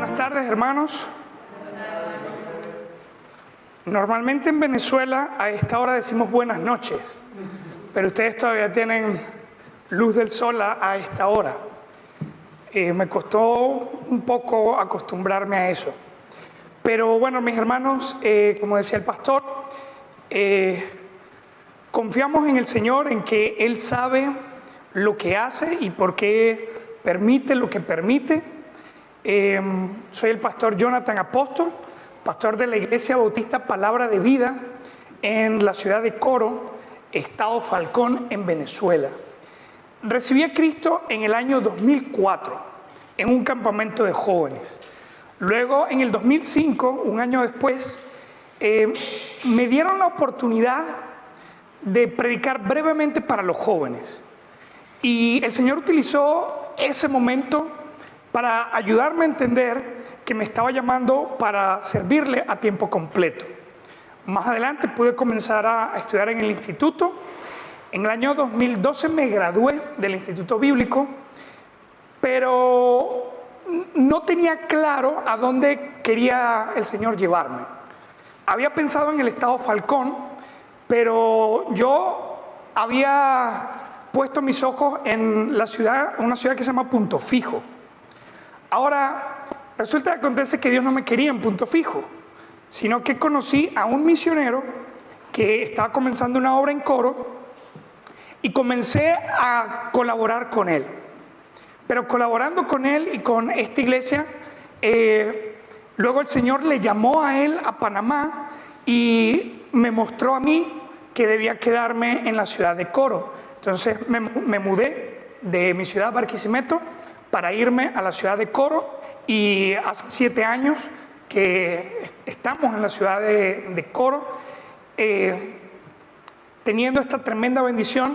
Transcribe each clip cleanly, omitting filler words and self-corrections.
Buenas tardes, hermanos. Normalmente en Venezuela a esta hora decimos buenas noches, pero ustedes todavía tienen luz del sol a esta hora. Me costó un poco acostumbrarme a eso. Pero bueno, mis hermanos, como decía el pastor, confiamos en el Señor, en que Él sabe lo que hace y por qué permite lo que permite. Soy el pastor Jonathan Apóstol, pastor de la Iglesia Bautista Palabra de Vida en la ciudad de Coro, Estado Falcón, en Venezuela. Recibí a Cristo en el año 2004, en un campamento de jóvenes. Luego, en el 2005, un año después, me dieron la oportunidad de predicar brevemente para los jóvenes. Y el Señor utilizó ese momento para ayudarme a entender que me estaba llamando para servirle a tiempo completo. Más adelante pude comenzar a estudiar en el instituto. En el año 2012 me gradué del Instituto Bíblico, pero no tenía claro a dónde quería el Señor llevarme. Había pensado en el Estado Falcón, pero yo había puesto mis ojos en la ciudad, una ciudad que se llama Punto Fijo. Ahora, resulta que acontece que Dios no me quería en Punto Fijo, sino que conocí a un misionero que estaba comenzando una obra en Coro y comencé a colaborar con él. Pero colaborando con él y con esta iglesia, luego el Señor le llamó a él a Panamá y me mostró a mí que debía quedarme en la ciudad de Coro. Entonces me mudé de mi ciudad, Barquisimeto, para irme a la ciudad de Coro, y hace 7 años que estamos en la ciudad de Coro, teniendo esta tremenda bendición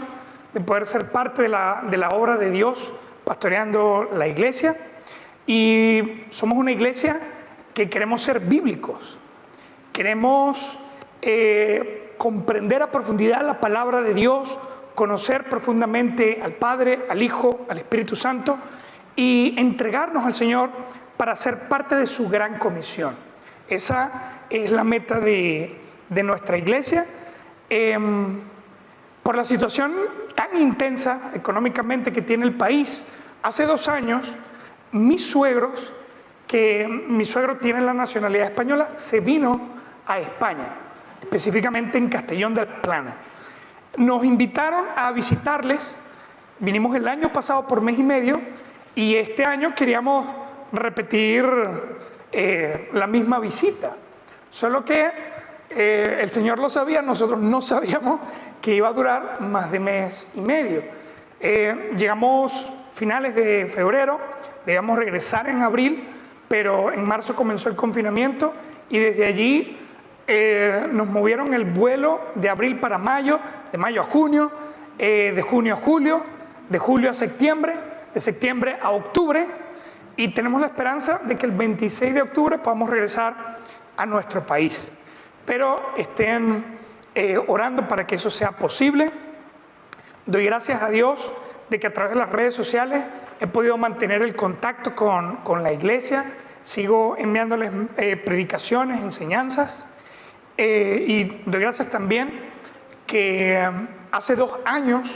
de poder ser parte de la obra de Dios, pastoreando la iglesia. Y somos una iglesia que queremos ser bíblicos, queremos comprender a profundidad la palabra de Dios, conocer profundamente al Padre, al Hijo, al Espíritu Santo y entregarnos al Señor para ser parte de su gran comisión. Esa es la meta de nuestra iglesia. Por la situación tan intensa económicamente que tiene el país, hace 2 años, mis suegros, que mi suegro tiene la nacionalidad española, se vino a España, específicamente en Castellón de la Plana. Nos invitaron a visitarles. Vinimos el año pasado por mes y medio y este año queríamos repetir la misma visita. Solo que el Señor lo sabía, nosotros no sabíamos que iba a durar más de mes y medio. Llegamos finales de febrero, debíamos regresar en abril, pero en marzo comenzó el confinamiento y desde allí nos movieron el vuelo de abril para mayo, de mayo a junio, de junio a julio, de julio a septiembre, de septiembre a octubre, y tenemos la esperanza de que el 26 de octubre podamos regresar a nuestro país. Pero estén orando para que eso sea posible. Doy gracias a Dios de que a través de las redes sociales he podido mantener el contacto con la iglesia. Sigo enviándoles predicaciones, enseñanzas. Y doy gracias también que hace 2 años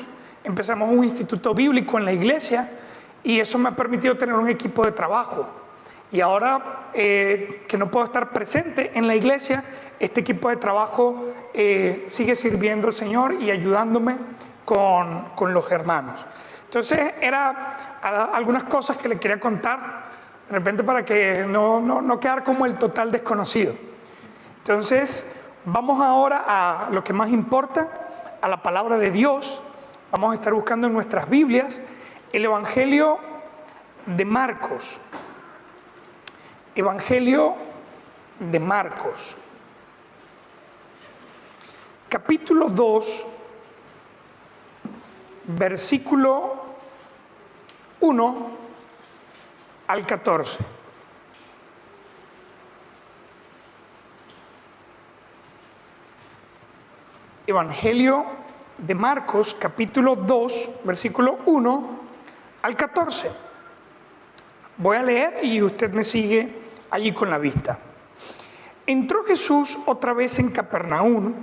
empezamos un instituto bíblico en la iglesia y eso me ha permitido tener un equipo de trabajo. Y ahora que no puedo estar presente en la iglesia, este equipo de trabajo sigue sirviendo al Señor y ayudándome con los hermanos. Entonces, era algunas cosas que le quería contar, de repente para que no quedar como el total desconocido. Entonces, vamos ahora a lo que más importa, a la palabra de Dios. Vamos a estar buscando en nuestras Biblias el Evangelio de Marcos. Evangelio de Marcos. Capítulo 2, versículo 1 al 14. Evangelio de Marcos, capítulo 2, versículo 1 al 14. Voy a leer y usted me sigue allí con la vista. Entró Jesús otra vez en Capernaum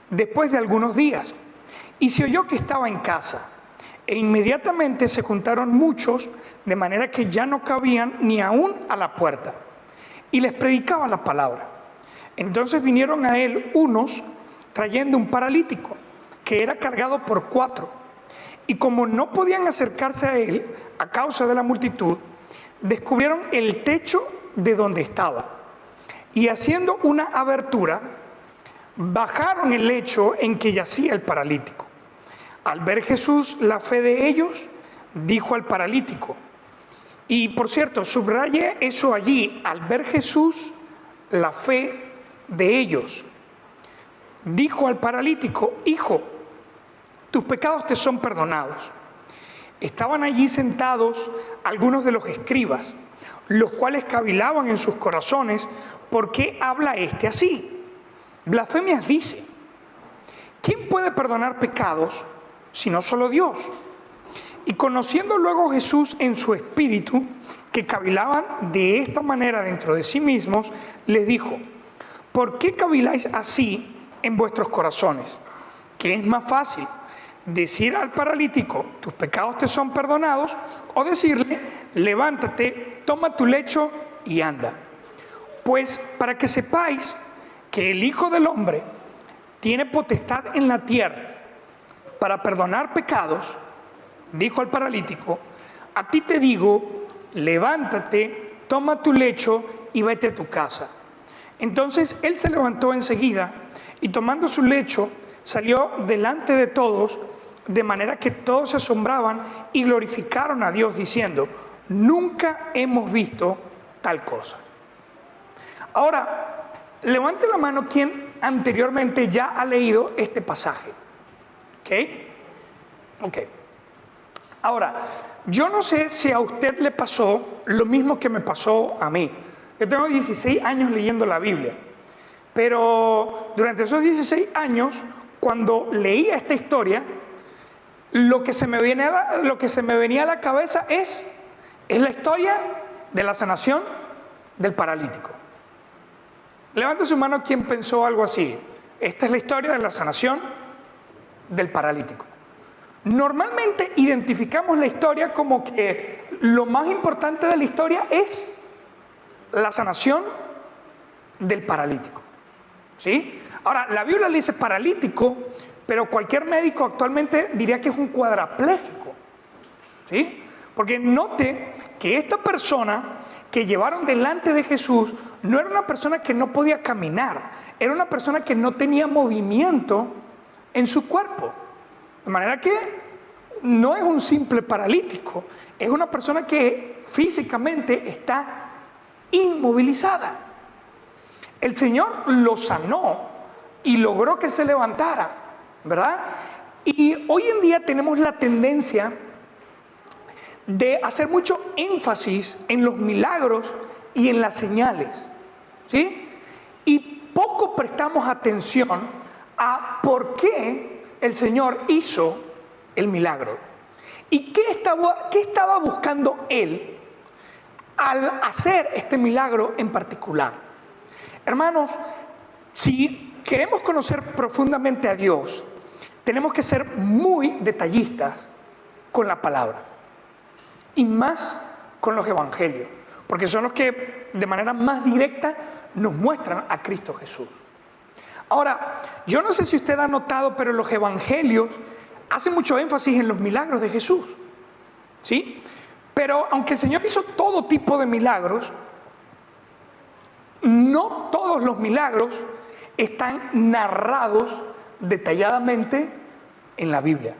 después de algunos días y se oyó que estaba en casa. E inmediatamente se juntaron muchos, de manera que ya no cabían ni aún a la puerta. Y les predicaba la palabra. Entonces vinieron a él unos trayendo un paralítico, que era cargado por 4. Y como no podían acercarse a él a causa de la multitud, descubrieron el techo de donde estaba. Y haciendo una abertura, bajaron el lecho en que yacía el paralítico. Al ver Jesús la fe de ellos, dijo al paralítico, y por cierto, subraye eso allí, al ver Jesús la fe de ellos, dijo al paralítico, hijo, tus pecados te son perdonados. Estaban allí sentados algunos de los escribas, los cuales cavilaban en sus corazones, ¿por qué habla este así? Blasfemias dice. ¿Quién puede perdonar pecados sino solo Dios? Y conociendo luego Jesús en su espíritu, que cavilaban de esta manera dentro de sí mismos, les dijo, ¿por qué caviláis así en vuestros corazones? ¿Qué es más fácil? ¿Decir al paralítico, tus pecados te son perdonados? ¿O decirle, levántate, toma tu lecho y anda? Pues para que sepáis que el Hijo del Hombre tiene potestad en la tierra para perdonar pecados, dijo al paralítico, a ti te digo, levántate, toma tu lecho y vete a tu casa. Entonces él se levantó enseguida y tomando su lecho salió delante de todos, de manera que todos se asombraban y glorificaron a Dios diciendo, nunca hemos visto tal cosa. Ahora, levante la mano quien anteriormente ya ha leído este pasaje. ¿Ok? Ahora, yo no sé si a usted le pasó lo mismo que me pasó a mí. Yo tengo 16 años leyendo la Biblia, pero durante esos 16 años, cuando leía esta historia, lo que se me venía a la cabeza es la historia de la sanación del paralítico. Levante su mano quien pensó algo así. Esta es la historia de la sanación del paralítico. Normalmente identificamos la historia como que lo más importante de la historia es la sanación del paralítico. ¿Sí? Ahora, la Biblia le dice paralítico, pero cualquier médico actualmente diría que es un cuadraplégico. ¿Sí? Porque note que esta persona que llevaron delante de Jesús no era una persona que no podía caminar, era una persona que no tenía movimiento en su cuerpo. De manera que no es un simple paralítico, es una persona que físicamente está inmovilizada. El Señor lo sanó y logró que él se levantara, ¿verdad? Y hoy en día tenemos la tendencia de hacer mucho énfasis en los milagros y en las señales, ¿sí? Y poco prestamos atención a por qué el Señor hizo el milagro. ¿Y qué estaba buscando él al hacer este milagro en particular? Hermanos, si queremos conocer profundamente a Dios, tenemos que ser muy detallistas con la palabra y más con los evangelios, porque son los que de manera más directa nos muestran a Cristo Jesús. Ahora, yo no sé si usted ha notado, pero los evangelios hacen mucho énfasis en los milagros de Jesús, ¿sí? Pero aunque el Señor hizo todo tipo de milagros, no todos los milagros están narrados detalladamente en la Biblia,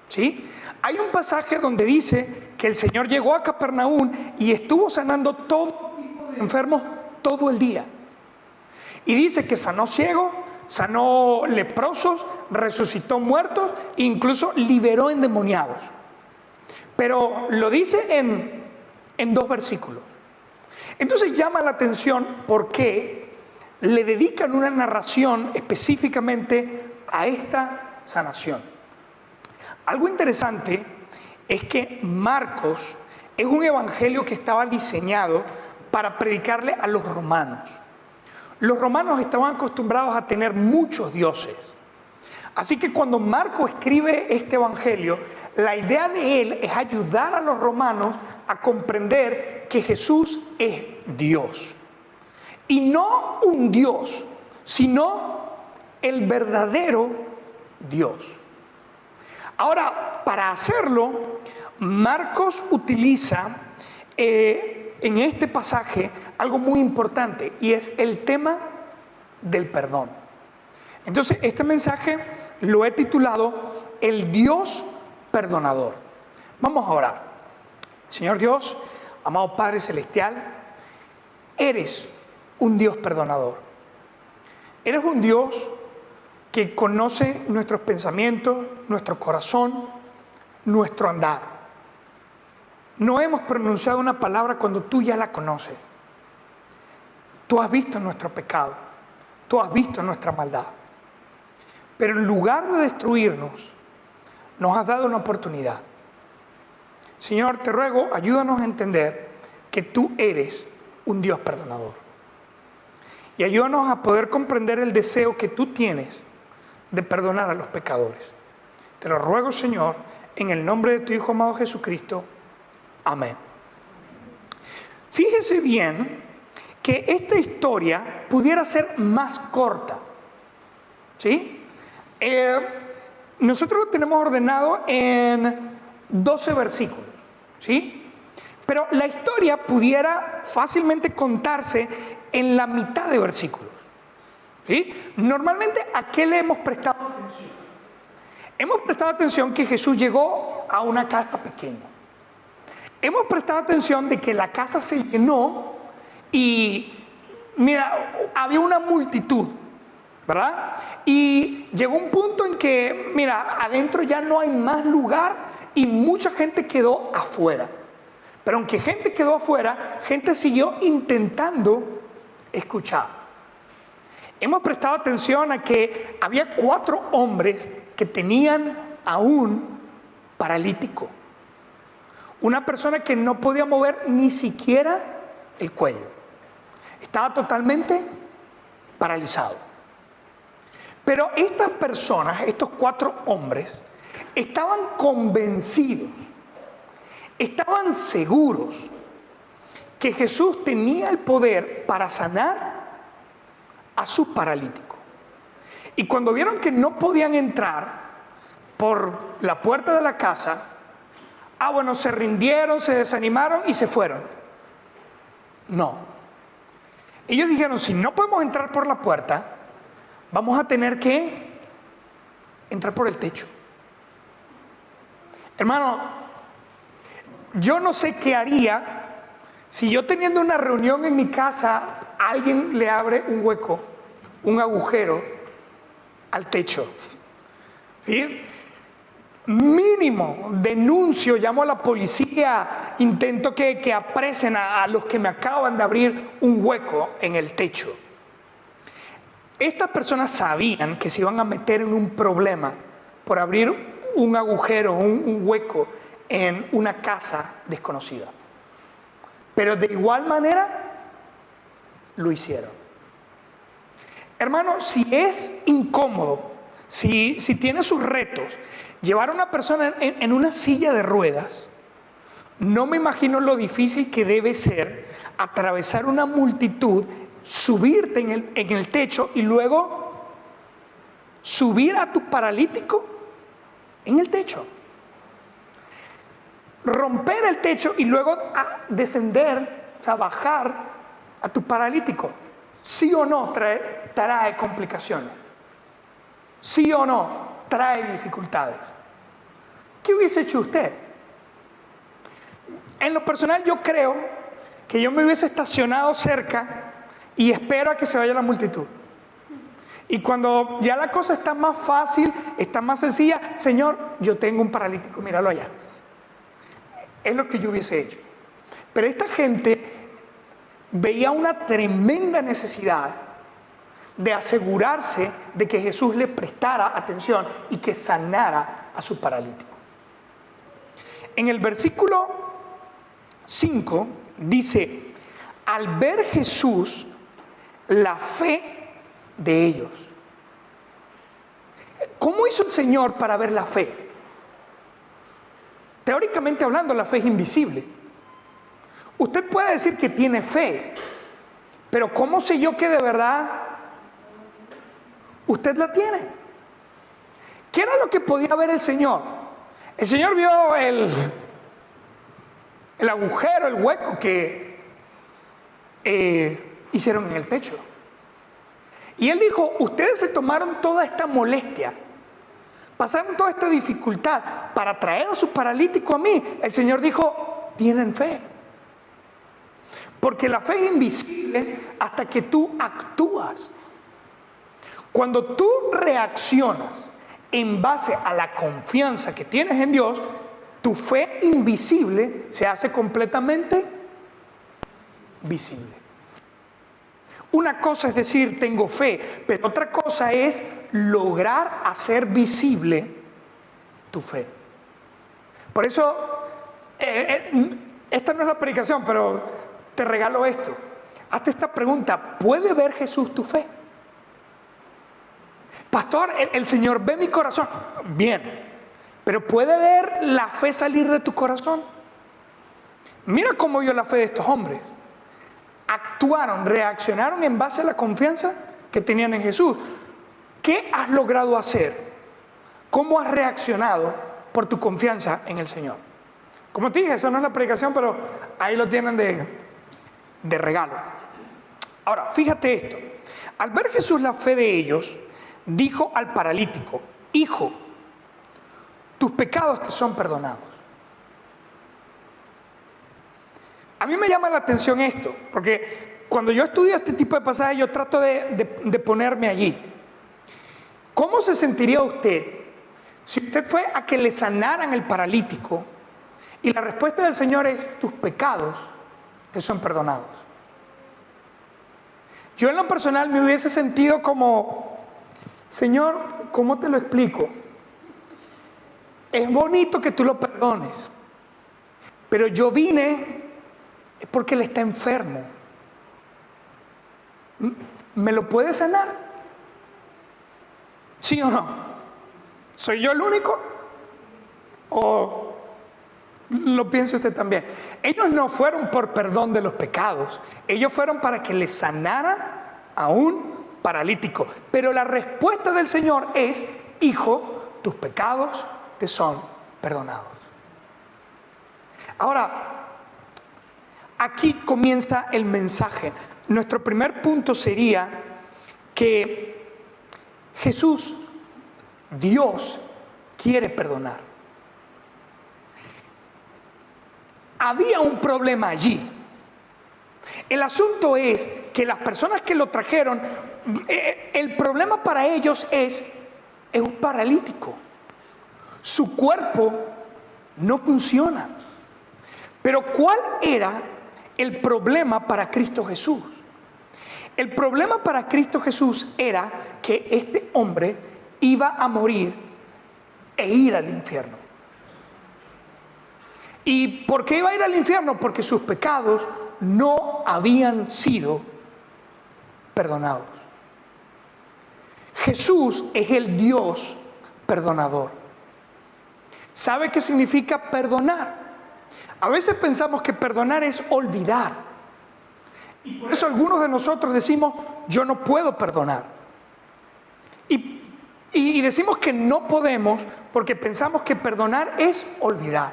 ¿sí? Hay un pasaje donde dice que el Señor llegó a Capernaum y estuvo sanando todo tipo de enfermos todo el día. Y dice que sanó ciegos, sanó leprosos, resucitó muertos e incluso liberó endemoniados. Pero lo dice en 2 versículos. Entonces llama la atención porque le dedican una narración específicamente a esta sanación. Algo interesante es que Marcos es un evangelio que estaba diseñado para predicarle a los romanos. Los romanos estaban acostumbrados a tener muchos dioses. Así que cuando Marcos escribe este evangelio, la idea de él es ayudar a los romanos a comprender que Jesús es Dios. Y no un Dios, sino el verdadero Dios. Ahora, para hacerlo, Marcos utiliza en este pasaje algo muy importante, y es el tema del perdón. Entonces, este mensaje lo he titulado El Dios Perdonador. Vamos a orar. Señor Dios, amado Padre Celestial, eres un Dios perdonador. Eres un Dios que conoce nuestros pensamientos, nuestro corazón, nuestro andar. No hemos pronunciado una palabra cuando tú ya la conoces. Tú has visto nuestro pecado, tú has visto nuestra maldad. Pero en lugar de destruirnos, nos has dado una oportunidad. Señor, te ruego, ayúdanos a entender que tú eres un Dios perdonador. Y ayúdanos a poder comprender el deseo que tú tienes de perdonar a los pecadores. Te lo ruego, Señor, en el nombre de tu Hijo amado Jesucristo. Amén. Fíjese bien que esta historia pudiera ser más corta. ¿Sí? Nosotros lo tenemos ordenado en 12 versículos. ¿Sí? Pero la historia pudiera fácilmente contarse en la mitad de versículos. ¿Sí? Normalmente, ¿a qué le hemos prestado atención? Hemos prestado atención que Jesús llegó a una casa pequeña. Hemos prestado atención de que la casa se llenó y, mira, había una multitud, ¿verdad? Y llegó un punto en que, mira, adentro ya no hay más lugar y mucha gente quedó afuera. Pero aunque gente quedó afuera, gente siguió intentando escuchar. Hemos prestado atención a que había 4 hombres que tenían a un paralítico. Una persona que no podía mover ni siquiera el cuello. Estaba totalmente paralizado. Pero estas personas, estos 4 hombres, estaban convencidos, estaban seguros que Jesús tenía el poder para sanar a su paralítico. Y cuando vieron que no podían entrar por la puerta de la casa, bueno, se rindieron, se desanimaron y se fueron. No. Ellos dijeron, si no podemos entrar por la puerta, vamos a tener que entrar por el techo. Hermano, yo no sé qué haría si yo, teniendo una reunión en mi casa, alguien le abre un hueco, un agujero al techo. ¿Sí? Mínimo, denuncio, llamo a la policía, intento que apresen a los que me acaban de abrir un hueco en el techo. Estas personas sabían que se iban a meter en un problema por abrir un agujero, un hueco en una casa desconocida. Pero de igual manera lo hicieron. Hermano, si es incómodo, si tiene sus retos, llevar a una persona en una silla de ruedas, no me imagino lo difícil que debe ser atravesar una multitud, subirte en el techo y luego subir a tu paralítico en el techo. Romper el techo y luego descender, o sea, bajar a tu paralítico. ¿Sí o no trae complicaciones? ¿Sí o no trae dificultades? ¿Qué hubiese hecho usted? En lo personal, yo creo que yo me hubiese estacionado cerca y espero a que se vaya la multitud. Y cuando ya la cosa está más fácil, está más sencilla, Señor, yo tengo un paralítico, míralo allá. Es lo que yo hubiese hecho. Pero esta gente veía una tremenda necesidad de asegurarse de que Jesús le prestara atención y que sanara a su paralítico. En el versículo 5 dice: al ver Jesús la fe de ellos. ¿Cómo hizo el Señor para ver la fe? Teóricamente hablando, la fe es invisible. Usted puede decir que tiene fe, pero ¿cómo sé yo que de verdad usted la tiene? ¿Qué era lo que podía ver el Señor? El Señor vio el agujero, el hueco que hicieron en el techo. Y Él dijo, ustedes se tomaron toda esta molestia, pasaron toda esta dificultad para traer a su paralítico a mí. El Señor dijo, tienen fe. Porque la fe es invisible hasta que tú actúas. Cuando tú reaccionas en base a la confianza que tienes en Dios, tu fe invisible se hace completamente visible. Una cosa es decir, tengo fe, pero otra cosa es lograr hacer visible tu fe. Por eso, esta no es la predicación, pero te regalo esto. Hazte esta pregunta, ¿puede ver Jesús tu fe? Pastor, el Señor ve mi corazón. Bien, pero ¿puede ver la fe salir de tu corazón? Mira cómo vio la fe de estos hombres. Actuaron, reaccionaron en base a la confianza que tenían en Jesús. ¿Qué has logrado hacer? ¿Cómo has reaccionado por tu confianza en el Señor? Como te dije, eso no es la predicación, pero ahí lo tienen de regalo. Ahora, fíjate esto. Al ver Jesús la fe de ellos, dijo al paralítico, hijo, tus pecados te son perdonados. A mí me llama la atención esto, porque cuando yo estudio este tipo de pasajes, yo trato de ponerme allí. ¿Cómo se sentiría usted si usted fue a que le sanaran el paralítico y la respuesta del Señor es, tus pecados te son perdonados? Yo en lo personal me hubiese sentido como, Señor, ¿cómo te lo explico? Es bonito que tú lo perdones, pero yo vine es porque él está enfermo. ¿Me lo puede sanar? ¿Sí o no? ¿Soy yo el único? ¿O lo piensa usted también? Ellos no fueron por perdón de los pecados. Ellos fueron para que le sanara a un paralítico. Pero la respuesta del Señor es, hijo, tus pecados te son perdonados. Ahora, aquí comienza el mensaje. Nuestro primer punto sería que Jesús, Dios, quiere perdonar. Había un problema allí. El asunto es que las personas que lo trajeron, el problema para ellos es un paralítico. Su cuerpo no funciona. Pero ¿cuál era el problema para Cristo Jesús? El problema para Cristo Jesús era que este hombre iba a morir e ir al infierno. ¿Y por qué iba a ir al infierno? Porque sus pecados no habían sido perdonados. Jesús es el Dios perdonador. ¿Sabe qué significa perdonar? A veces pensamos que perdonar es olvidar. Y por eso algunos de nosotros decimos, yo no puedo perdonar. Y decimos que no podemos porque pensamos que perdonar es olvidar.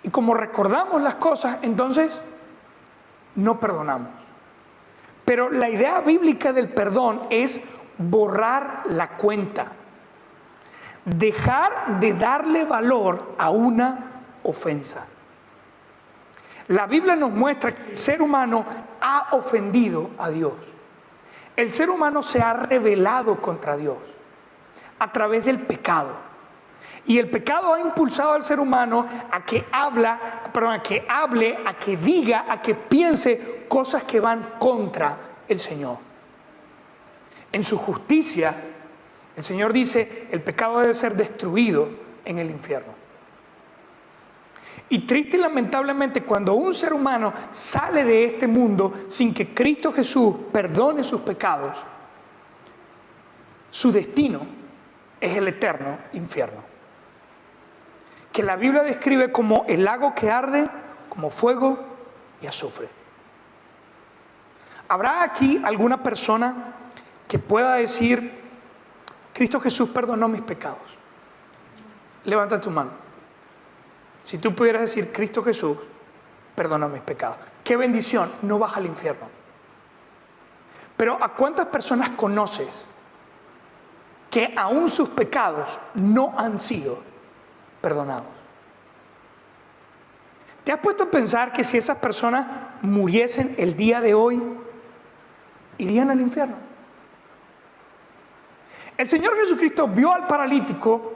Y como recordamos las cosas, entonces no perdonamos. Pero la idea bíblica del perdón es borrar la cuenta. Dejar de darle valor a una ofensa. La Biblia nos muestra que el ser humano ha ofendido a Dios. El ser humano se ha rebelado contra Dios a través del pecado. Y el pecado ha impulsado al ser humano a que hable, a que diga, a que piense cosas que van contra el Señor. En su justicia, el Señor dice, el pecado debe ser destruido en el infierno. Y triste y lamentablemente, cuando un ser humano sale de este mundo sin que Cristo Jesús perdone sus pecados, su destino es el eterno infierno, que la Biblia describe como el lago que arde, como fuego y azufre. ¿Habrá aquí alguna persona que pueda decir: Cristo Jesús perdonó mis pecados? Levanta tu mano. Si tú pudieras decir: Cristo Jesús perdonó mis pecados, qué bendición, no vas al infierno. Pero ¿a cuántas personas conoces que aún sus pecados no han sido perdonados? ¿Te has puesto a pensar que si esas personas muriesen el día de hoy, irían al infierno? El Señor Jesucristo vio al paralítico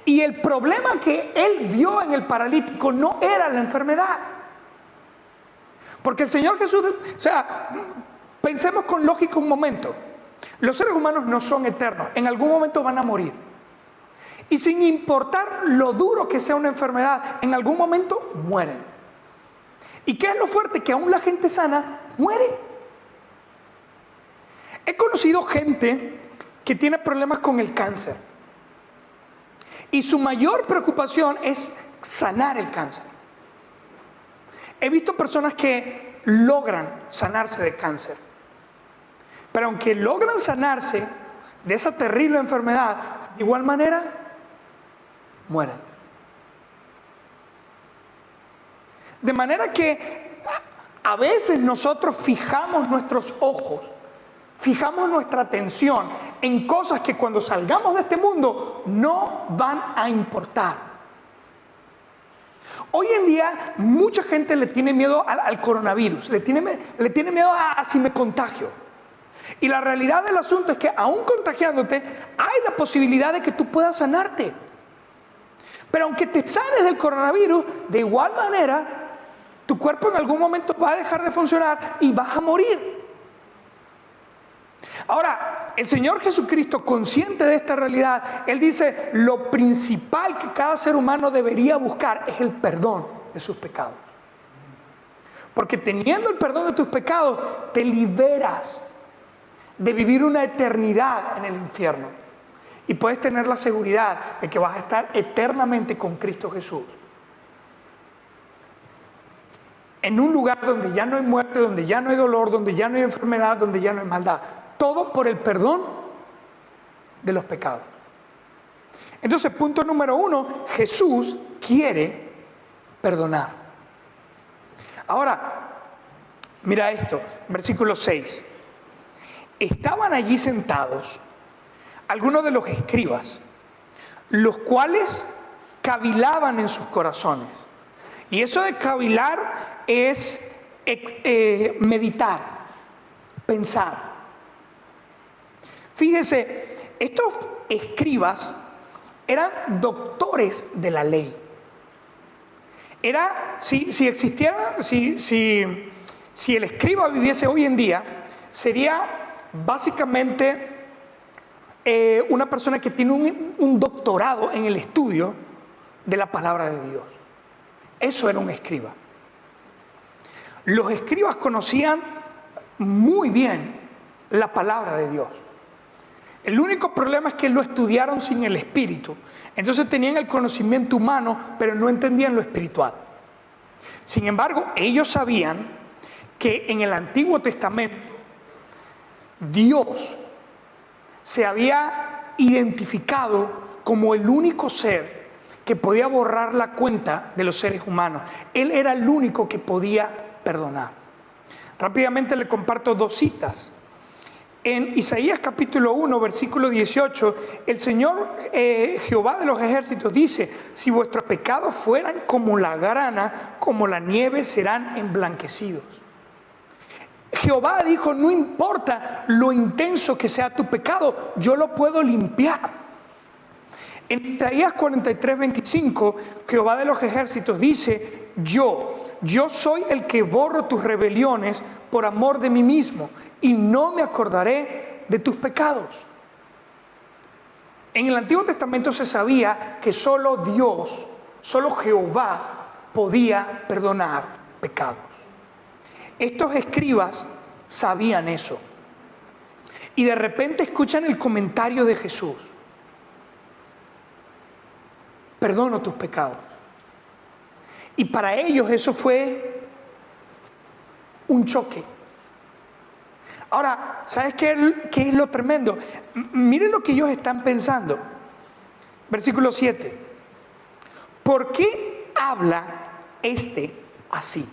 y el problema que Él vio en el paralítico no era la enfermedad. Porque el Señor Jesús, pensemos con lógica un momento. Los seres humanos no son eternos, en algún momento van a morir. Y sin importar lo duro que sea una enfermedad, en algún momento mueren. ¿Y qué es lo fuerte? Que aún la gente sana muere. He conocido gente que tiene problemas con el cáncer. Y su mayor preocupación es sanar el cáncer. He visto personas que logran sanarse de cáncer. Pero aunque logran sanarse de esa terrible enfermedad, de igual manera, mueren. De manera que a veces nosotros fijamos nuestros ojos, fijamos nuestra atención en cosas que cuando salgamos de este mundo no van a importar. Hoy en día mucha gente le tiene miedo al coronavirus, le tiene miedo a si me contagio. Y la realidad del asunto es que aún contagiándote hay la posibilidad de que tú puedas sanarte. Pero aunque te sanes del coronavirus, de igual manera tu cuerpo en algún momento va a dejar de funcionar y vas a morir. Ahora, el Señor Jesucristo, consciente de esta realidad, Él dice: lo principal que cada ser humano debería buscar es el perdón de sus pecados. Porque teniendo el perdón de tus pecados, te liberas de vivir una eternidad en el infierno. Y puedes tener la seguridad de que vas a estar eternamente con Cristo Jesús. En un lugar donde ya no hay muerte, donde ya no hay dolor, donde ya no hay enfermedad, donde ya no hay maldad. Todo por el perdón de los pecados. Entonces, punto número 1, Jesús quiere perdonar. Ahora, mira esto, versículo 6. Estaban allí sentados algunos de los escribas, los cuales cavilaban en sus corazones. Y eso de cavilar es meditar, pensar. Fíjese, estos escribas eran doctores de la ley. Si el escriba viviese hoy en día, sería básicamente una persona que tiene un doctorado en el estudio de la palabra de Dios. Eso era un escriba. Los escribas conocían muy bien la palabra de Dios. El único problema es que lo estudiaron sin el espíritu. Entonces tenían el conocimiento humano, pero no entendían lo espiritual. Sin embargo, ellos sabían que en el Antiguo Testamento Dios se había identificado como el único ser que podía borrar la cuenta de los seres humanos. Él era el único que podía perdonar. Rápidamente le comparto 2 citas. En Isaías capítulo 1, versículo 18, el Señor Jehová de los ejércitos dice: si vuestros pecados fueran como la grana, como la nieve, serán emblanquecidos. Jehová dijo: no importa lo intenso que sea tu pecado, yo lo puedo limpiar. En Isaías 43, 25, Jehová de los ejércitos dice: yo soy el que borro tus rebeliones por amor de mí mismo, y no me acordaré de tus pecados. En el Antiguo Testamento se sabía que solo Dios, solo Jehová podía perdonar pecados. Estos escribas sabían eso. Y de repente escuchan el comentario de Jesús: perdono tus pecados. Y para ellos eso fue un choque. Ahora, ¿sabes qué es lo tremendo? Miren lo que ellos están pensando. Versículo 7. ¿Por qué habla así?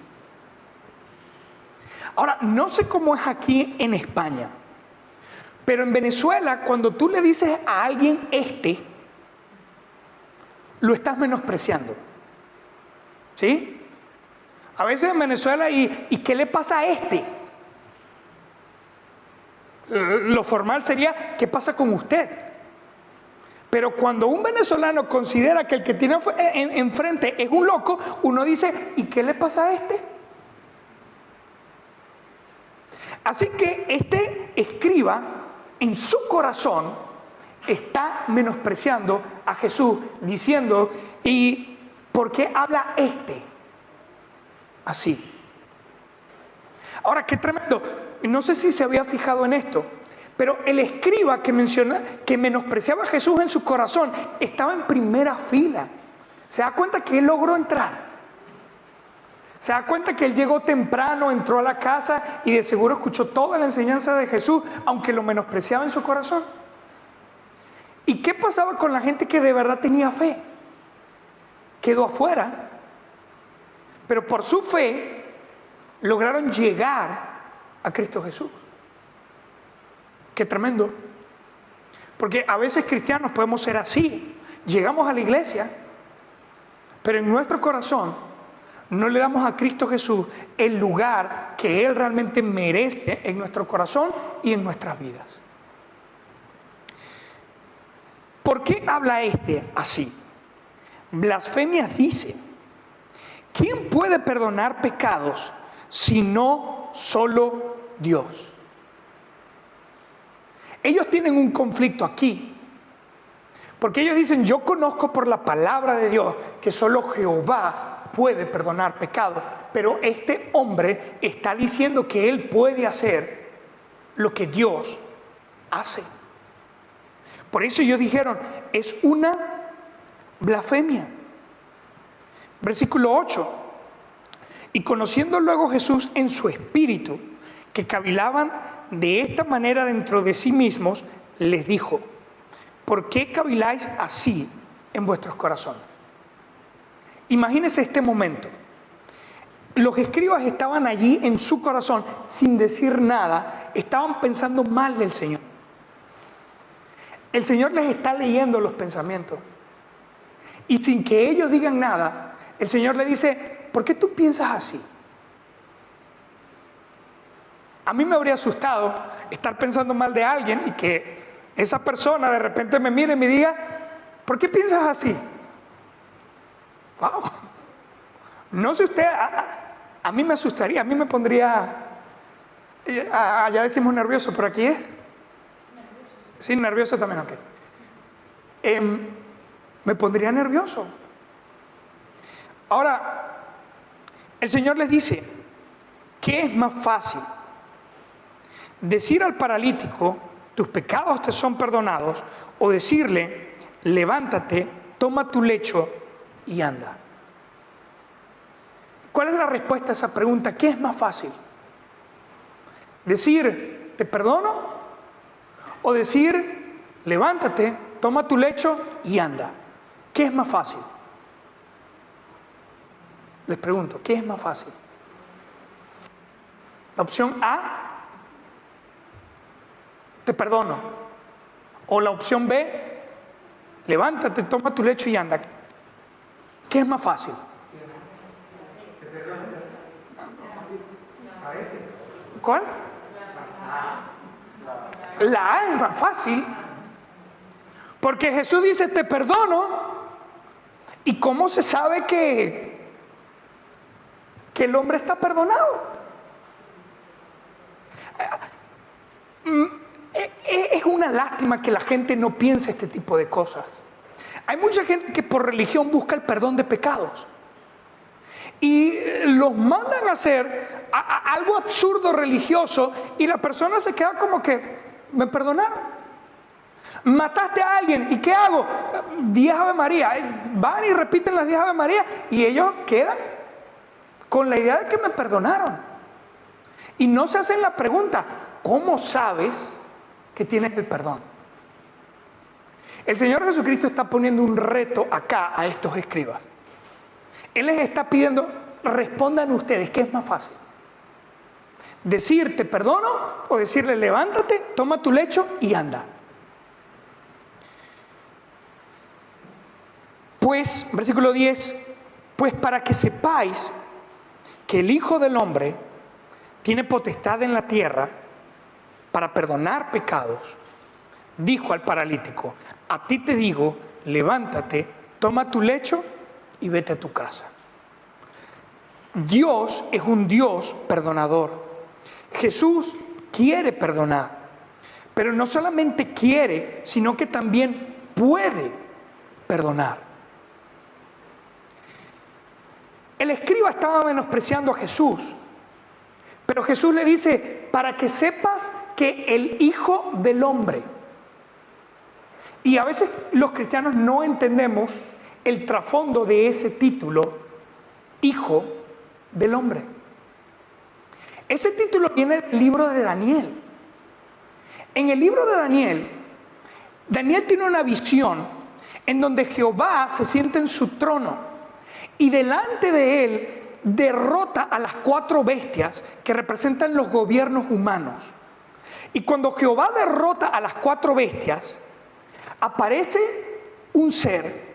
Ahora, no sé cómo es aquí en España, pero en Venezuela, cuando tú le dices a alguien lo estás menospreciando. ¿Sí? A veces en Venezuela, ¿y qué le pasa a este? Lo formal sería: ¿qué pasa con usted? Pero cuando un venezolano considera que el que tiene enfrente es un loco, uno dice: ¿y qué le pasa a este? Así que este escriba, en su corazón, está menospreciando a Jesús, diciendo: ¿y por qué habla así? Ahora, qué tremendo. No sé si se había fijado en esto, pero el escriba que menospreciaba a Jesús en su corazón estaba en primera fila. ¿Se da cuenta que él logró entrar? ¿Se da cuenta que él llegó temprano, entró a la casa y de seguro escuchó toda la enseñanza de Jesús, aunque lo menospreciaba en su corazón? ¿Y qué pasaba con la gente que de verdad tenía fe? Quedó afuera, pero por su fe lograron llegar a Cristo Jesús. Qué tremendo. Porque a veces cristianos podemos ser así. Llegamos a la iglesia, pero en nuestro corazón no le damos a Cristo Jesús el lugar que Él realmente merece en nuestro corazón y en nuestras vidas. ¿Por qué habla así? Blasfemias dice: ¿quién puede perdonar pecados sino solo Dios? Ellos tienen un conflicto aquí, porque ellos dicen: yo conozco por la palabra de Dios que solo Jehová puede perdonar pecados, pero este hombre está diciendo que él puede hacer lo que Dios hace. Por eso ellos dijeron: es una blasfemia. Versículo 8. Y conociendo luego Jesús en su espíritu que cavilaban de esta manera dentro de sí mismos, les dijo: ¿por qué caviláis así en vuestros corazones? Imagínense este momento. Los escribas estaban allí en su corazón sin decir nada, estaban pensando mal del Señor. El Señor les está leyendo los pensamientos. Y sin que ellos digan nada, el Señor le dice: ¿por qué tú piensas así? A mí me habría asustado estar pensando mal de alguien y que esa persona de repente me mire y me diga: ¿por qué piensas así? ¡Wow! No sé usted, a mí me asustaría, a mí me pondría, allá decimos nervioso, pero aquí es. Sí, nervioso también, ok. Me pondría nervioso. Ahora, el Señor les dice: ¿qué es más fácil? ¿Decir al paralítico: tus pecados te son perdonados? ¿O decirle: levántate, toma tu lecho y anda? ¿Cuál es la respuesta a esa pregunta? ¿Qué es más fácil? ¿Decir: te perdono? ¿O decir: levántate, toma tu lecho y anda? ¿Qué es más fácil? Les pregunto, ¿qué es más fácil? La opción A: te perdono. O la opción B: levántate, toma tu lecho y anda. ¿Qué es más fácil? ¿Cuál? La A es más fácil, porque Jesús dice: te perdono. ¿Y cómo se sabe que el hombre está perdonado? Es una lástima que la gente no piense este tipo de cosas. Hay mucha gente que por religión busca el perdón de pecados. y los mandan a hacer algo absurdo religioso y la persona se queda como que, ¿me perdonaron? Mataste a alguien, ¿y qué hago? 10 Ave María. Van y repiten las 10 Ave María y ellos quedan con la idea de que me perdonaron. Y no se hacen la pregunta, ¿cómo sabes que tienes el perdón? El Señor Jesucristo está poniendo un reto acá a estos escribas. Él les está pidiendo, respondan ustedes, ¿qué es más fácil? ¿Decir te perdono o decirle levántate, toma tu lecho y anda? Pues, versículo 10, pues para que sepáis que el Hijo del Hombre tiene potestad en la tierra para perdonar pecados, dijo al paralítico, a ti te digo, levántate, toma tu lecho y vete a tu casa. Dios es un Dios perdonador. Jesús quiere perdonar, pero no solamente quiere, sino que también puede perdonar. El escriba estaba menospreciando a Jesús, pero Jesús le dice, para que sepas que el Hijo del Hombre. Y a veces los cristianos no entendemos el trasfondo de ese título, Hijo del Hombre. Ese título viene del libro de Daniel. En el libro de Daniel, Daniel tiene una visión en donde Jehová se sienta en su trono y delante de él derrota a las 4 bestias que representan los gobiernos humanos. Y cuando Jehová derrota a las 4 bestias, aparece un ser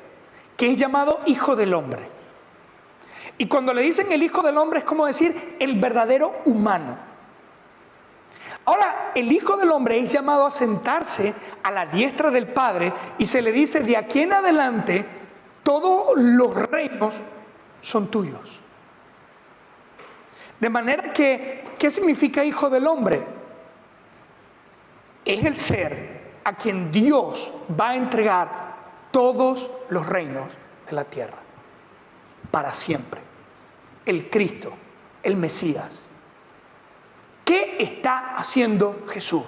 que es llamado Hijo del Hombre. Y cuando le dicen el Hijo del Hombre es como decir el verdadero humano. Ahora, el Hijo del Hombre es llamado a sentarse a la diestra del Padre y se le dice, de aquí en adelante, todos los reinos son tuyos. De manera que, ¿qué significa Hijo del Hombre? Es el ser a quien Dios va a entregar todos los reinos de la tierra, para siempre. El Cristo, el Mesías. ¿Qué está haciendo Jesús?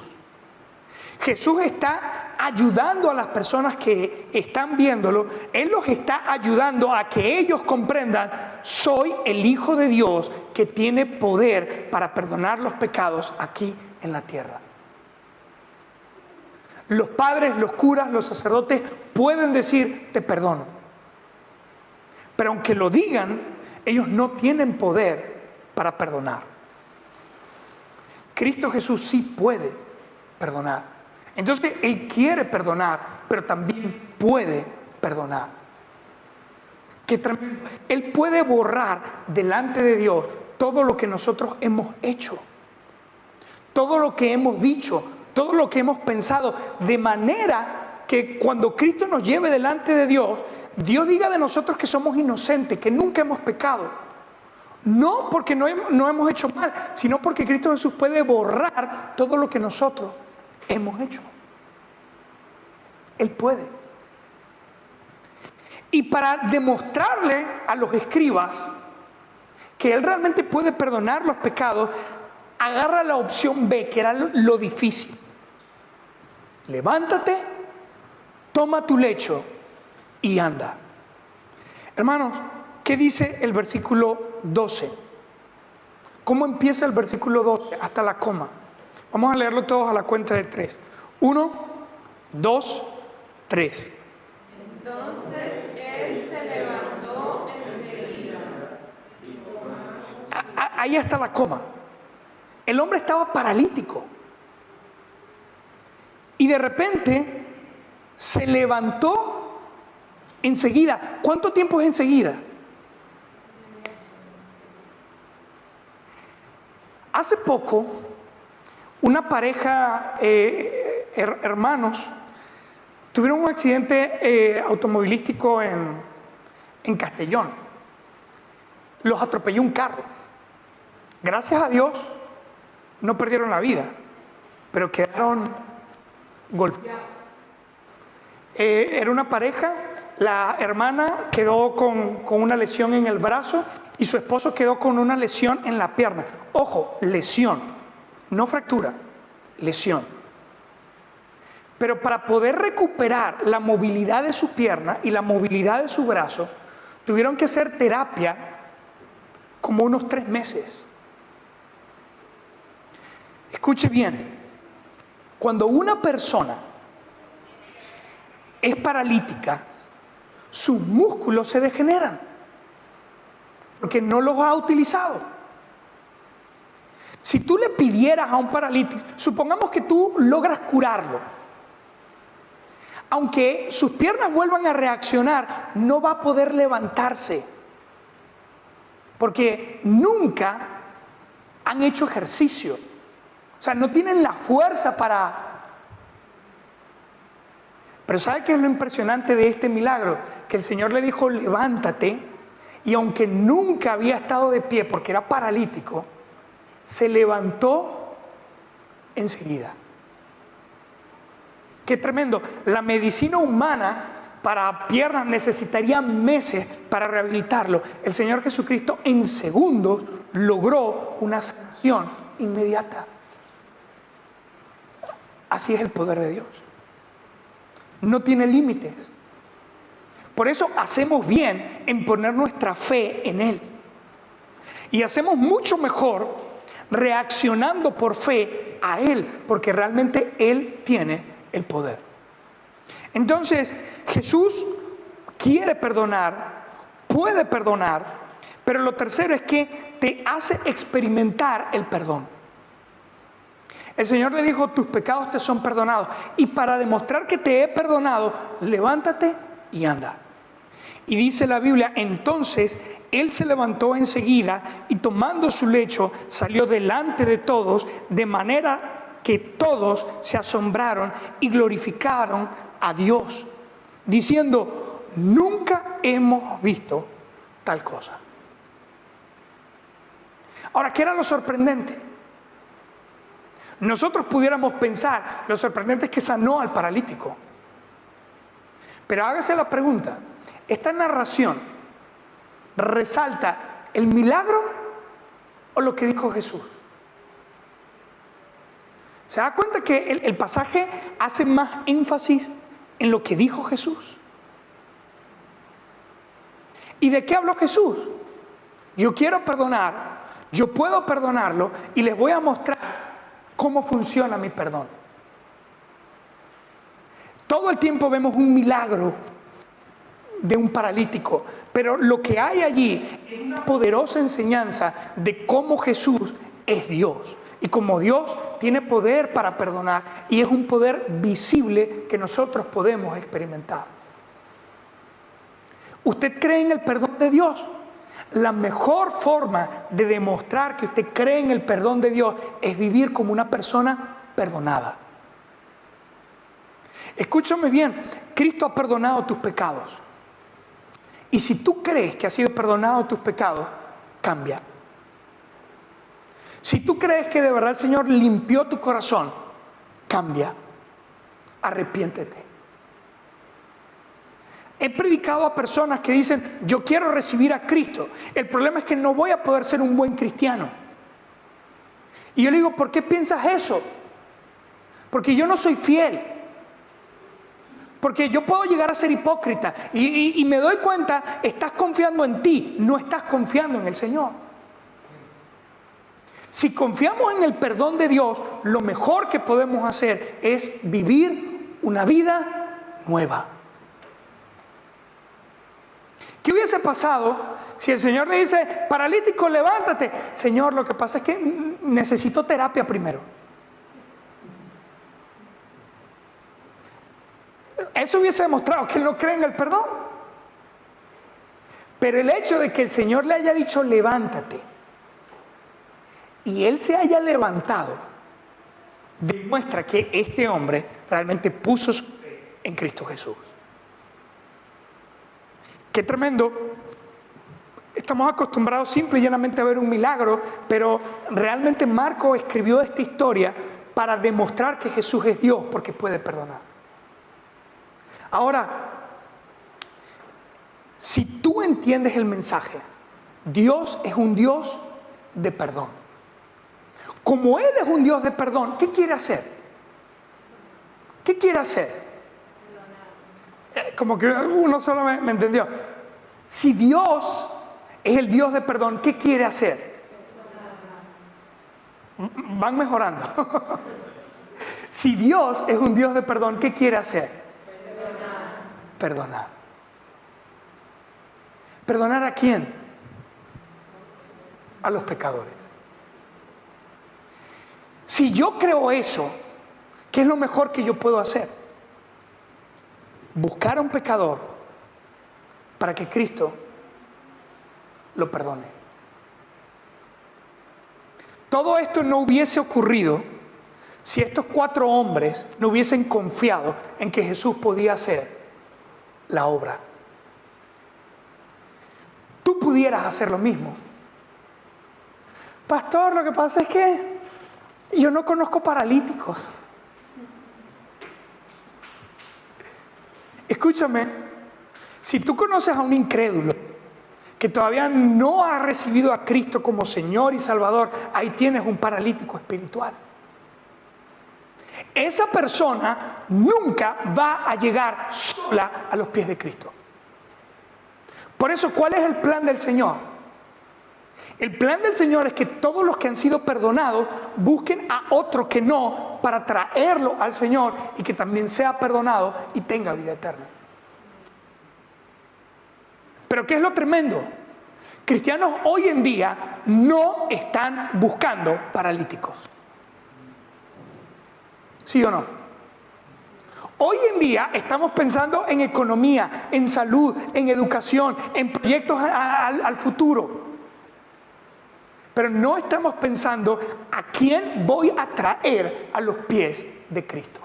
Jesús está ayudando a las personas que están viéndolo. Él los está ayudando a que ellos comprendan, soy el Hijo de Dios que tiene poder para perdonar los pecados aquí en la tierra. Los padres, los curas, los sacerdotes pueden decir, te perdono. Pero aunque lo digan, ellos no tienen poder para perdonar. Cristo Jesús sí puede perdonar. Entonces, Él quiere perdonar, pero también puede perdonar. Qué tremendo. Él puede borrar delante de Dios todo lo que nosotros hemos hecho, todo lo que hemos dicho, todo lo que hemos pensado, de manera que cuando Cristo nos lleve delante de Dios, Dios diga de nosotros que somos inocentes, que nunca hemos pecado. No porque no hemos hecho mal, sino porque Cristo Jesús puede borrar todo lo que nosotros hemos hecho. Él puede. Y para demostrarle a los escribas que Él realmente puede perdonar los pecados, agarra la opción B, que era lo difícil. Levántate, toma tu lecho y anda. Hermanos, ¿qué dice el versículo 12? ¿Cómo empieza el versículo 12 hasta la coma? Vamos a leerlo todos a la cuenta de 3. 1, 2, 3. Entonces él se levantó enseguida. Ahí está la coma. El hombre estaba paralítico. Y de repente se levantó enseguida. ¿Cuánto tiempo es enseguida? Hace poco, una pareja, hermanos, tuvieron un accidente automovilístico en Castellón. Los atropelló un carro. Gracias a Dios, no perdieron la vida, pero quedaron golpeados. Era una pareja, la hermana quedó con una lesión en el brazo y su esposo quedó con una lesión en la pierna. Ojo, lesión, no fractura, lesión. Pero para poder recuperar la movilidad de su pierna y la movilidad de su brazo, tuvieron que hacer terapia como unos 3 meses. Escuche bien, cuando una persona es paralítica, sus músculos se degeneran porque no los ha utilizado. Si tú le pidieras a un paralítico, supongamos que tú logras curarlo, aunque sus piernas vuelvan a reaccionar, no va a poder levantarse, porque nunca han hecho ejercicio. O sea, no tienen la fuerza para... Pero ¿sabe qué es lo impresionante de este milagro? Que el Señor le dijo, levántate, y aunque nunca había estado de pie porque era paralítico, se levantó enseguida. Qué tremendo. La medicina humana para piernas necesitaría meses para rehabilitarlo. El Señor Jesucristo en segundos logró una sanación inmediata. Así es el poder de Dios. No tiene límites. Por eso hacemos bien en poner nuestra fe en Él. Y hacemos mucho mejor reaccionando por fe a Él, porque realmente Él tiene el poder. Entonces, Jesús quiere perdonar, puede perdonar, pero lo tercero es que te hace experimentar el perdón. El Señor le dijo, tus pecados te son perdonados. Y para demostrar que te he perdonado, levántate y anda. Y dice la Biblia, entonces Él se levantó enseguida y tomando su lecho salió delante de todos, de manera que todos se asombraron y glorificaron a Dios, diciendo, nunca hemos visto tal cosa. Ahora, ¿qué era lo sorprendente? Nosotros pudiéramos pensar, lo sorprendente es que sanó al paralítico. Pero hágase la pregunta, ¿esta narración resalta el milagro o lo que dijo Jesús? ¿Se da cuenta que el pasaje hace más énfasis en lo que dijo Jesús? ¿Y de qué habló Jesús? Yo quiero perdonar, yo puedo perdonarlo y les voy a mostrar cómo funciona mi perdón. Todo el tiempo vemos un milagro de un paralítico, pero lo que hay allí es una poderosa enseñanza de cómo Jesús es Dios. Y como Dios tiene poder para perdonar, y es un poder visible que nosotros podemos experimentar. ¿Usted cree en el perdón de Dios? La mejor forma de demostrar que usted cree en el perdón de Dios es vivir como una persona perdonada. Escúchame bien, Cristo ha perdonado tus pecados. Y si tú crees que has sido perdonado tus pecados, cambia. Si tú crees que de verdad el Señor limpió tu corazón, cambia. Arrepiéntete. He predicado a personas que dicen, yo quiero recibir a Cristo. El problema es que no voy a poder ser un buen cristiano. Y yo le digo, ¿por qué piensas eso? Porque yo no soy fiel. Porque yo puedo llegar a ser hipócrita. Y me doy cuenta, estás confiando en ti, no estás confiando en el Señor. Si confiamos en el perdón de Dios, lo mejor que podemos hacer es vivir una vida nueva. ¿Qué hubiese pasado si el Señor le dice, paralítico, levántate? Señor, lo que pasa es que necesito terapia primero. Eso hubiese demostrado que él no cree en el perdón. Pero el hecho de que el Señor le haya dicho, levántate, y él se haya levantado, demuestra que este hombre realmente puso su fe en Cristo Jesús. Qué tremendo. Estamos acostumbrados simple y llanamente a ver un milagro, pero realmente Marco escribió esta historia para demostrar que Jesús es Dios porque puede perdonar. Ahora, si tú entiendes el mensaje Dios es un Dios de perdón. Como Él es un Dios de perdón, ¿qué quiere hacer? ¿Qué quiere hacer? Como que uno solo me entendió. Si Dios es el Dios de perdón, ¿qué quiere hacer? Van mejorando. Si Dios es un Dios de perdón, ¿qué quiere hacer? Perdonar. ¿Perdonar a quién? A los pecadores. Si yo creo eso, ¿qué es lo mejor que yo puedo hacer? Buscar a un pecador para que Cristo lo perdone. Todo esto no hubiese ocurrido si estos 4 hombres no hubiesen confiado en que Jesús podía hacer la obra. Tú pudieras hacer lo mismo. Pastor, lo que pasa es que yo no conozco paralíticos. Escúchame, si tú conoces a un incrédulo que todavía no ha recibido a Cristo como Señor y Salvador, ahí tienes un paralítico espiritual. Esa persona nunca va a llegar sola a los pies de Cristo. Por eso, ¿cuál es el plan del Señor? El plan del Señor es que todos los que han sido perdonados busquen a otro que no, para traerlo al Señor y que también sea perdonado y tenga vida eterna. Pero ¿qué es lo tremendo? Cristianos hoy en día no están buscando paralíticos. ¿Sí o no? Hoy en día estamos pensando en economía, en salud, en educación, en proyectos al futuro. Pero no estamos pensando a quién voy a traer a los pies de Cristo.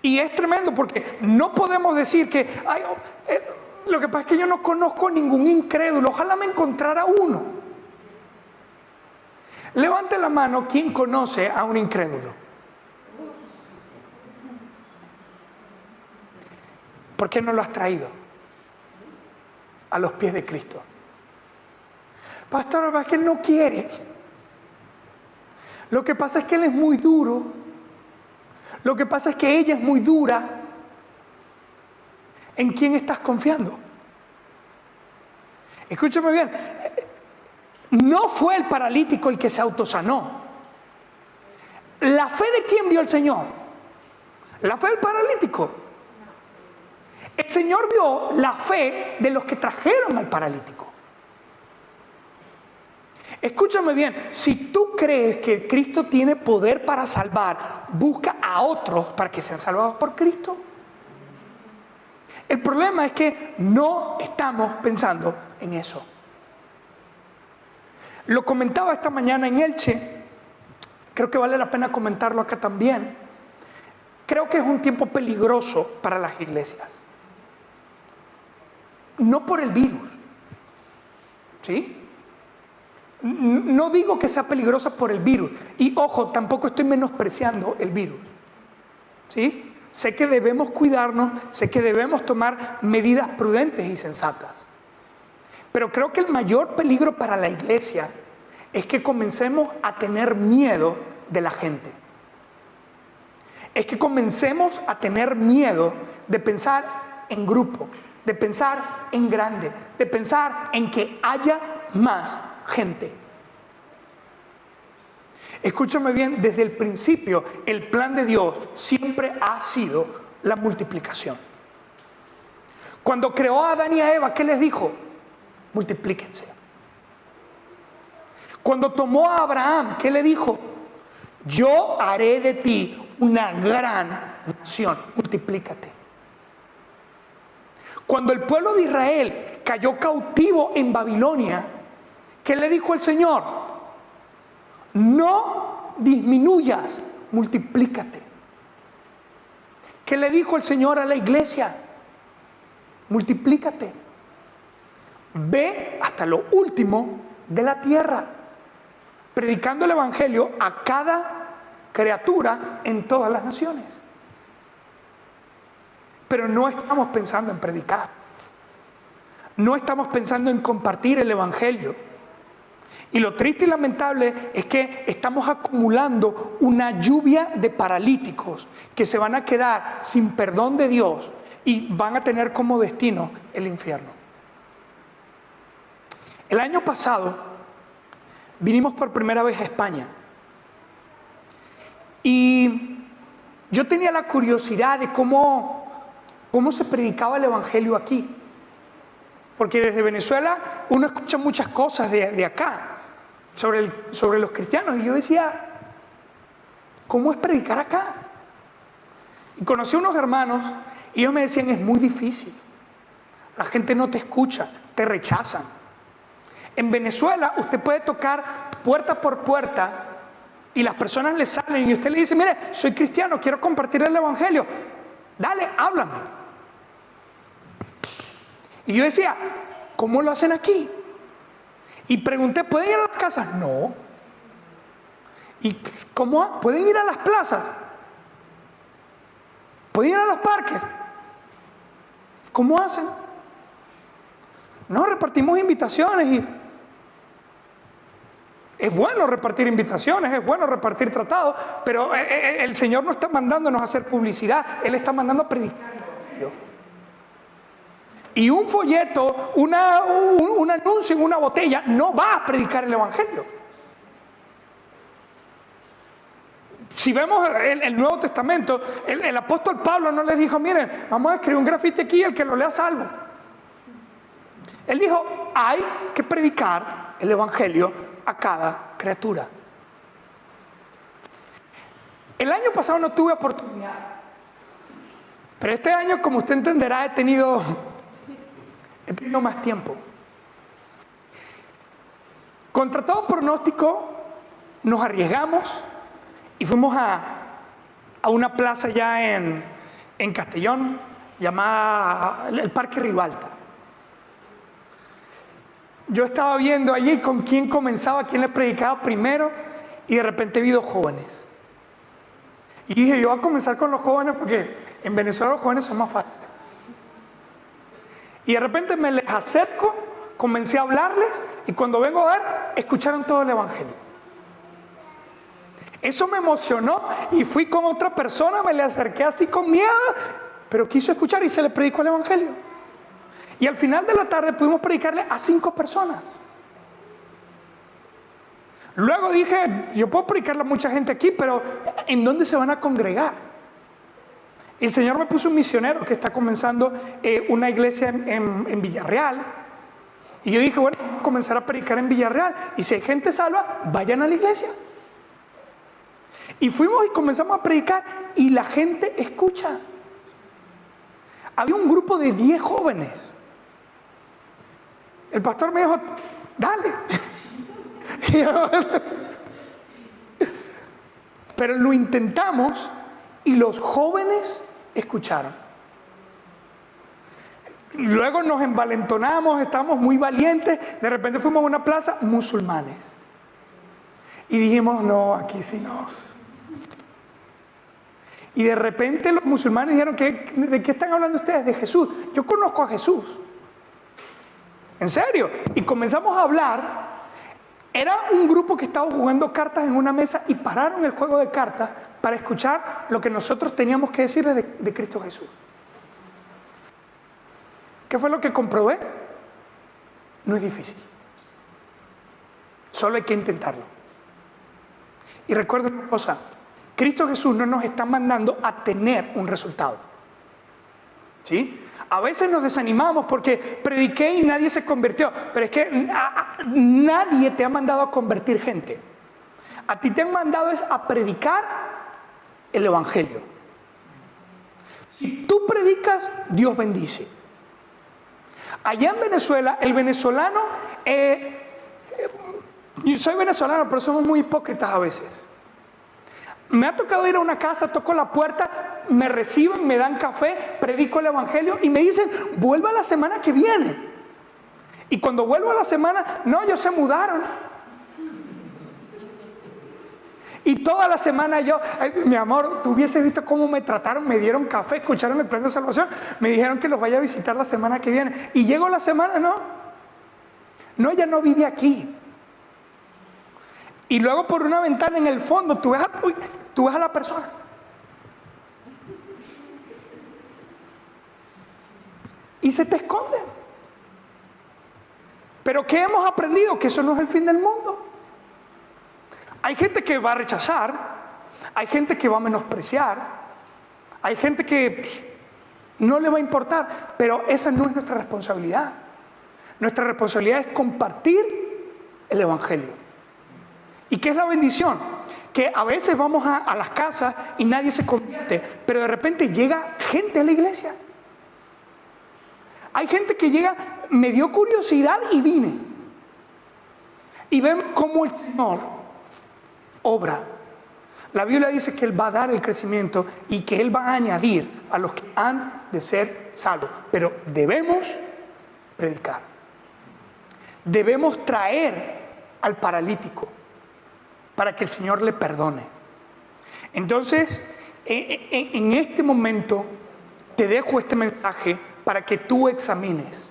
Y es tremendo porque no podemos decir que lo que pasa es que yo no conozco ningún incrédulo, ojalá me encontrara uno. Levante la mano, ¿quién conoce a un incrédulo? ¿Por qué no lo has traído a los pies de Cristo? Pastor, es que él no quiere. Lo que pasa es que él es muy duro. Lo que pasa es que ella es muy dura. ¿En quién estás confiando? Escúchame bien. No fue el paralítico el que se autosanó. ¿La fe de quién vio el Señor? ¿La fe del paralítico? El Señor vio la fe de los que trajeron al paralítico. Escúchame bien, si tú crees que Cristo tiene poder para salvar, busca a otros para que sean salvados por Cristo. El problema es que no estamos pensando en eso. Lo comentaba esta mañana en Elche, creo que vale la pena comentarlo acá también. Creo que es un tiempo peligroso para las iglesias. No por el virus, ¿sí? No digo que sea peligrosa por el virus. Y ojo, tampoco estoy menospreciando el virus, ¿sí? Sé que debemos cuidarnos, sé que debemos tomar medidas prudentes y sensatas. Pero creo que el mayor peligro para la iglesia es que comencemos a tener miedo de la gente. Es que comencemos a tener miedo de pensar en grupo, de pensar en grande, de pensar en que haya más gente. Escúchame bien, desde el principio el plan de Dios siempre ha sido la multiplicación. Cuando creó a Adán y a Eva, ¿qué les dijo? Multiplíquense. Cuando tomó a Abraham, ¿qué le dijo? Yo haré de ti una gran nación, multiplícate. Cuando el pueblo de Israel cayó cautivo en Babilonia, ¿qué le dijo el Señor? No disminuyas, multiplícate. ¿Qué le dijo el Señor a la iglesia? Multiplícate. Ve hasta lo último de la tierra, predicando el evangelio a cada criatura en todas las naciones. Pero no estamos pensando en predicar. no estamos pensando en compartir el Evangelio. Y lo triste y lamentable es que estamos acumulando una lluvia de paralíticos que se van a quedar sin perdón de Dios y van a tener como destino el infierno. El año pasado vinimos por primera vez a España y yo tenía la curiosidad de cómo se predicaba el Evangelio aquí. Porque desde Venezuela uno escucha muchas cosas de acá sobre los cristianos. Y yo decía, ¿cómo es predicar acá? Y conocí a unos hermanos y ellos me decían, es muy difícil. La gente no te escucha, te rechazan. En Venezuela usted puede tocar puerta por puerta y las personas le salen y usted le dice, mire, soy cristiano, quiero compartir el Evangelio. Dale, háblame. Y yo decía, ¿cómo lo hacen aquí? Y pregunté, ¿pueden ir a las casas? No. ¿Y cómo? ¿Pueden ir a las plazas? ¿Pueden ir a los parques? ¿Cómo hacen? No, repartimos invitaciones y es bueno repartir invitaciones, es bueno repartir tratados, pero el Señor no está mandándonos a hacer publicidad, Él está mandando a predicar. Y un folleto, un anuncio en una botella no va a predicar el Evangelio. Si vemos el Nuevo Testamento, el apóstol Pablo no les dijo, miren, vamos a escribir un grafiti aquí, el que lo lea salvo. Él dijo, hay que predicar el Evangelio a cada criatura. El año pasado no tuve oportunidad, pero este año, como usted entenderá, he tenido más tiempo. Contra todo pronóstico, nos arriesgamos y fuimos a una plaza ya en Castellón, llamada el Parque Ribalta. Yo estaba viendo allí con quién comenzaba, quién le predicaba primero, y de repente vi 2 jóvenes. Y dije, yo voy a comenzar con los jóvenes porque en Venezuela los jóvenes son más fáciles. Y de repente me les acerco, comencé a hablarles y cuando vengo a ver, escucharon todo el Evangelio. Eso me emocionó y fui con otra persona, me le acerqué así con miedo, pero quiso escuchar y se le predicó el Evangelio. Y al final de la tarde pudimos predicarle a 5 personas. Luego dije, yo puedo predicarle a mucha gente aquí, pero ¿en dónde se van a congregar? Y el Señor me puso un misionero que está comenzando una iglesia en Villarreal. Y yo dije, bueno, vamos a comenzar a predicar en Villarreal. Y si hay gente salva, vayan a la iglesia. Y fuimos y comenzamos a predicar y la gente escucha. Había un grupo de 10 jóvenes. El pastor me dijo, dale. Pero lo intentamos y los jóvenes escucharon. Luego nos envalentonamos, estábamos muy valientes. De repente fuimos a una plaza, musulmanes. Y dijimos, no, aquí sí nos. Y de repente los musulmanes dijeron, ¿de qué están hablando ustedes? De Jesús. Yo conozco a Jesús. ¿En serio? Y comenzamos a hablar. Era un grupo que estaba jugando cartas en una mesa y pararon el juego de cartas para escuchar lo que nosotros teníamos que decirles de Cristo Jesús. ¿Qué fue lo que comprobé? No es difícil. Solo hay que intentarlo. Y recuerden una cosa, Cristo Jesús no nos está mandando a tener un resultado. ¿Sí? A veces nos desanimamos porque prediqué y nadie se convirtió, pero es que nadie te ha mandado a convertir gente. A ti te han mandado es a predicar el Evangelio. Si tú predicas, Dios bendice. Allá en Venezuela, el venezolano, yo soy venezolano, pero somos muy hipócritas a veces. Me ha tocado ir a una casa, toco la puerta, me reciben, me dan café, predico el Evangelio y me dicen, vuelva la semana que viene. Y cuando vuelvo a la semana, no, ellos se mudaron. Y toda la semana yo, ay, mi amor, tú hubieses visto cómo me trataron, me dieron café, escucharon el plan de salvación, me dijeron que los vaya a visitar la semana que viene. Y llego la semana, no, ella no vive aquí. Y luego por una ventana en el fondo tú ves a la persona. Y se te esconden. Pero ¿qué hemos aprendido? Que eso no es el fin del mundo. Hay gente que va a rechazar, hay gente que va a menospreciar, hay gente que no le va a importar, pero esa no es nuestra responsabilidad. Nuestra responsabilidad es compartir el Evangelio. ¿Y qué es la bendición? Que a veces vamos a las casas y nadie se convierte, pero de repente llega gente a la iglesia. Hay gente que llega, me dio curiosidad y vine. Y ven cómo el Señor obra. La Biblia dice que Él va a dar el crecimiento y que Él va a añadir a los que han de ser salvos. Pero debemos predicar. Debemos traer al paralítico para que el Señor le perdone. Entonces, en este momento te dejo este mensaje para que tú examines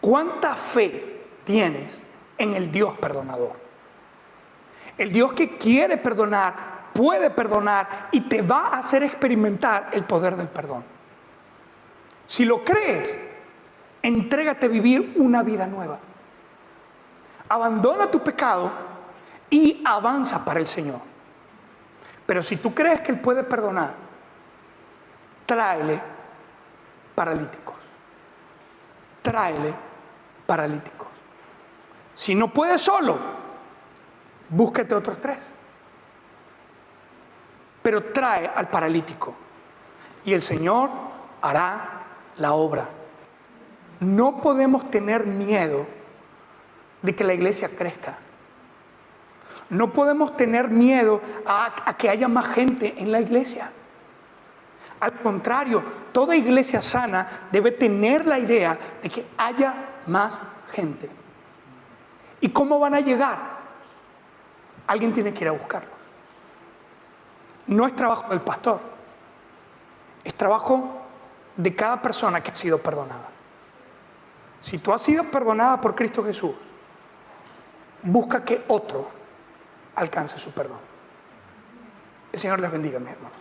cuánta fe tienes en el Dios perdonador. El Dios que quiere perdonar, puede perdonar y te va a hacer experimentar el poder del perdón. Si lo crees, entrégate a vivir una vida nueva. Abandona tu pecado y avanza para el Señor. Pero si tú crees que Él puede perdonar, tráele paralíticos. Tráele paralíticos. Si no puedes solo, búsquete otros 3. Pero trae al paralítico y el Señor hará la obra. No podemos tener miedo de que la iglesia crezca. No podemos tener miedo a que haya más gente en la iglesia. Al contrario, toda iglesia sana debe tener la idea de que haya más gente. ¿Y cómo van a llegar? Alguien tiene que ir a buscarlos. No es trabajo del pastor, es trabajo de cada persona que ha sido perdonada. Si tú has sido perdonada por Cristo Jesús, busca que otro alcance su perdón. El Señor les bendiga, mis hermanos.